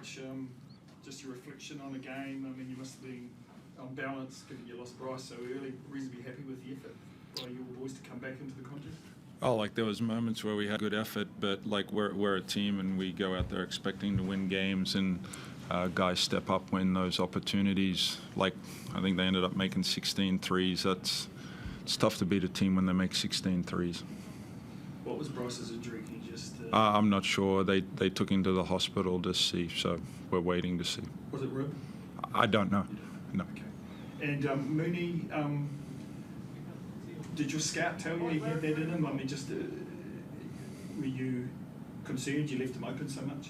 Coach, just your reflection on the game. I mean, you must have been on balance, given you lost Bryce so early, reasonably happy with the effort by your boys to come back into the contest? Oh, like there was moments where we had good effort, but like we're a team and we go out there expecting to win games, and guys step up when those opportunities. Like I think they ended up making 16 threes. It's tough to beat a team when they make 16 threes. What was Bryce's injury? Can you just? I'm not sure. They took him to the hospital to see, so we're waiting to see. Was it rib? I don't know. No. Okay. And Mooney, did your scout tell you he had that in him? I mean, just were you concerned you left him open so much?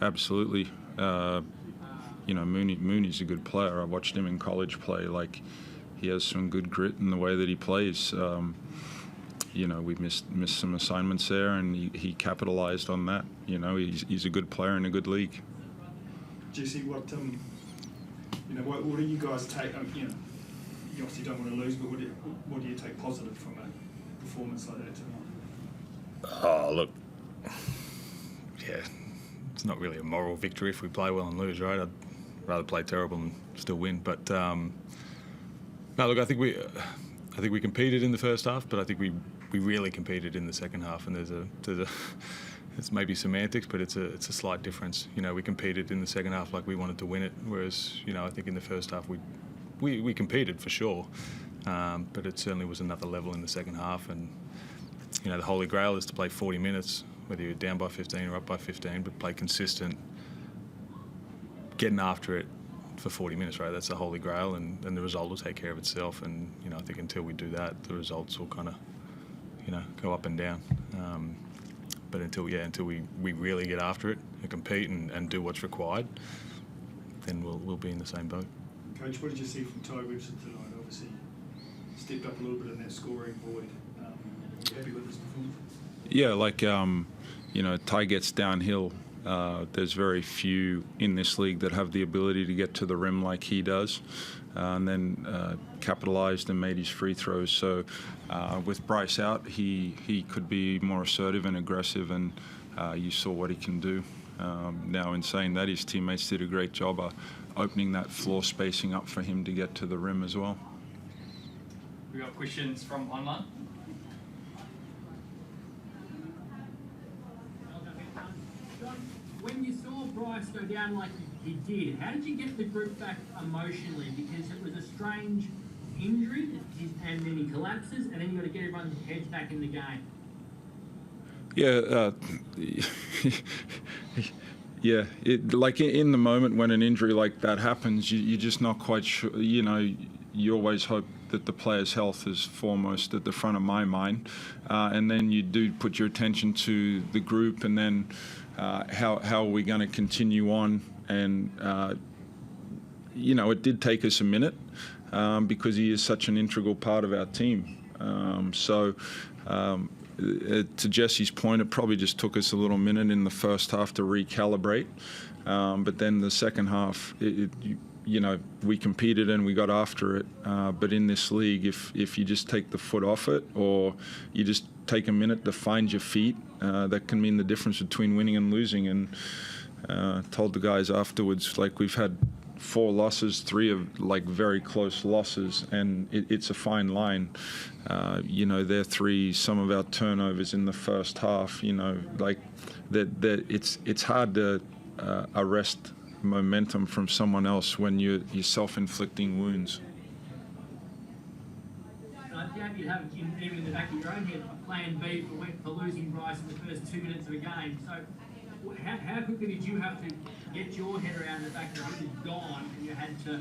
Absolutely. Mooney's a good player. I watched him in college play. Like, he has some good grit in the way that he plays. We missed some assignments there, and he capitalized on that. He's a good player in a good league. Jesse, what do you guys take? You obviously don't want to lose, but what do you take positive from a performance like that tonight? Oh, look, yeah, it's not really a moral victory if we play well and lose, right? I'd rather play terrible and still win. But no, look, I think we competed in the first half, but I think we really competed in the second half. And there's a it's maybe semantics, but it's a slight difference. We competed in the second half like we wanted to win it, whereas I think in the first half we competed for sure, but it certainly was another level in the second half. And the holy grail is to play 40 minutes, whether you're down by 15 or up by 15, but play consistent, getting after it for 40 minutes, right? That's the holy grail, and the result will take care of itself. And I think until we do that, the results will kind of go up and down. But until we really get after it and compete and do what's required, then we'll be in the same boat. Coach, what did you see from Tai Webster tonight? Obviously, stepped up a little bit in that scoring void. Are you happy with his performance? Yeah, Tai gets downhill. There's very few in this league that have the ability to get to the rim like he does, and then capitalized and made his free throws. So with Bryce out, he could be more assertive and aggressive, and you saw what he can do. Now, in saying that, his teammates did a great job opening that floor spacing up for him to get to the rim as well. We got questions from online. When you saw Bryce go down like he did, how did you get the group back emotionally? Because it was a strange injury, and then he collapses, and then you got to get everyone's heads back in the game. Yeah, yeah. In the moment when an injury like that happens, you're just not quite sure. You always hope that the player's health is foremost at the front of my mind, and then you do put your attention to the group, and then how are we going to continue on? And it did take us a minute because he is such an integral part of our team. To Jesse's point, it probably just took us a little minute in the first half to recalibrate, but then the second half, we competed and we got after it. But in this league, if you just take the foot off it, or you just take a minute to find your feet, that can mean the difference between winning and losing. And told the guys afterwards, we've had 4 losses, 3 of very close losses, and it's a fine line. Their 3, some of our turnovers in the first half, it's hard to arrest momentum from someone else when you're self-inflicting wounds. I doubt you'd have, even in the back of your own head, a plan B for losing Bryce in the first 2 minutes of a game. So how quickly did you have to get your head around the fact that he was gone and you had to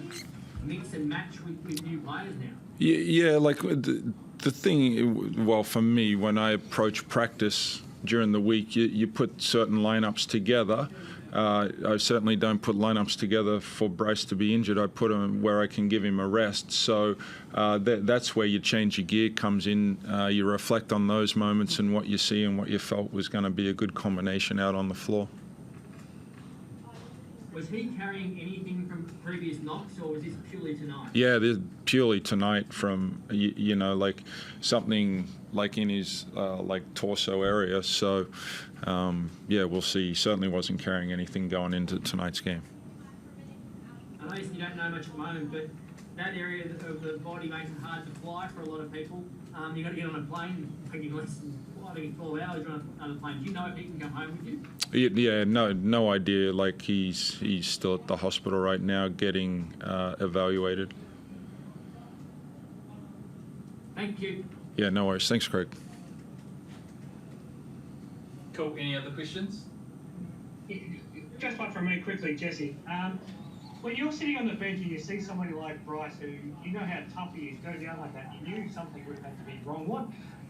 mix and match with new players now? Yeah, the thing, well, for me, when I approach practice during the week, you put certain lineups together. I certainly don't put lineups together for Bryce to be injured. I put him where I can give him a rest. So that's where your change of gear comes in. You reflect on those moments and what you see and what you felt was going to be a good combination out on the floor. Was he carrying anything from previous knocks, or was this purely tonight? Yeah, this purely tonight from, you know, like something like in his like torso area. So, yeah, we'll see. He certainly wasn't carrying anything going into tonight's game. I know you don't know much at the moment, but that area of the body makes it hard to fly for a lot of people. You've got to get on a plane, taking less than 12 hours on another plane. Do you know if he can come home with you? Yeah, no idea. Like he's still at the hospital right now getting evaluated. Thank you. Yeah, no worries. Thanks, Craig. Cool. Any other questions? Just one from me quickly, Jesse. When you're sitting on the bench and you see somebody like Bryce, who you know how tough he is, go down like that, you knew something would have to be wrong.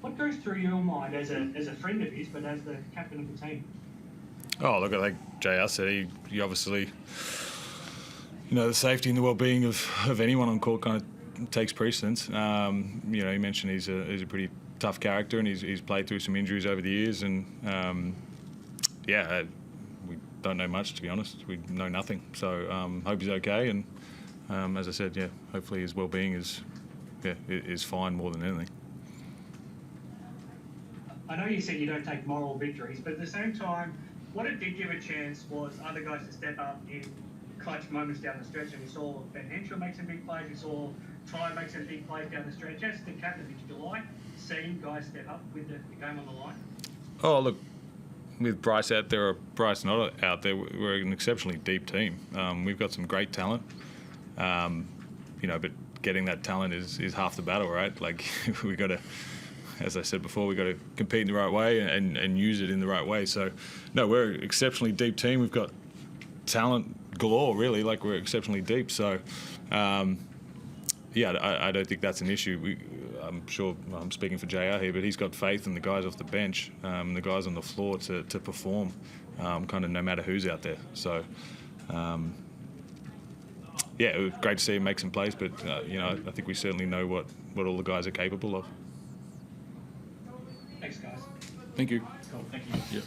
What goes through your mind as a friend of his, but as the captain of the team? Oh, look, like JR said, he obviously, you know, the safety and the well-being of anyone on court kind of takes precedence. You know, he mentioned he's a pretty tough character, and he's played through some injuries over the years, and yeah, we don't know much, to be honest. We know nothing. So hope he's okay, and as I said, yeah, hopefully his well-being is fine more than anything. I know you said you don't take moral victories, but at the same time, what it did give a chance was other guys to step up in clutch moments down the stretch, and we saw Ben Henshaw make some big plays, we saw Tai make some big plays down the stretch. As the captain, did you like seeing guys step up with the game on the line? Oh, look, with Bryce out there or Bryce not out there, we're an exceptionally deep team. We've got some great talent, you know, but getting that talent is half the battle, right? Like, we got to, as I said before, we've got to compete in the right way and use it in the right way. So, no, we're an exceptionally deep team. We've got talent galore, really. Like, we're exceptionally deep. So, yeah, I don't think that's an issue. I'm sure I'm speaking for JR here, but he's got faith in the guys off the bench, the guys on the floor to perform, kind of no matter who's out there. So, yeah, it was great to see him make some plays, but, you know, I think we certainly know what all the guys are capable of. Thanks, guys. Thank you. Cool. Thank you. Yeah.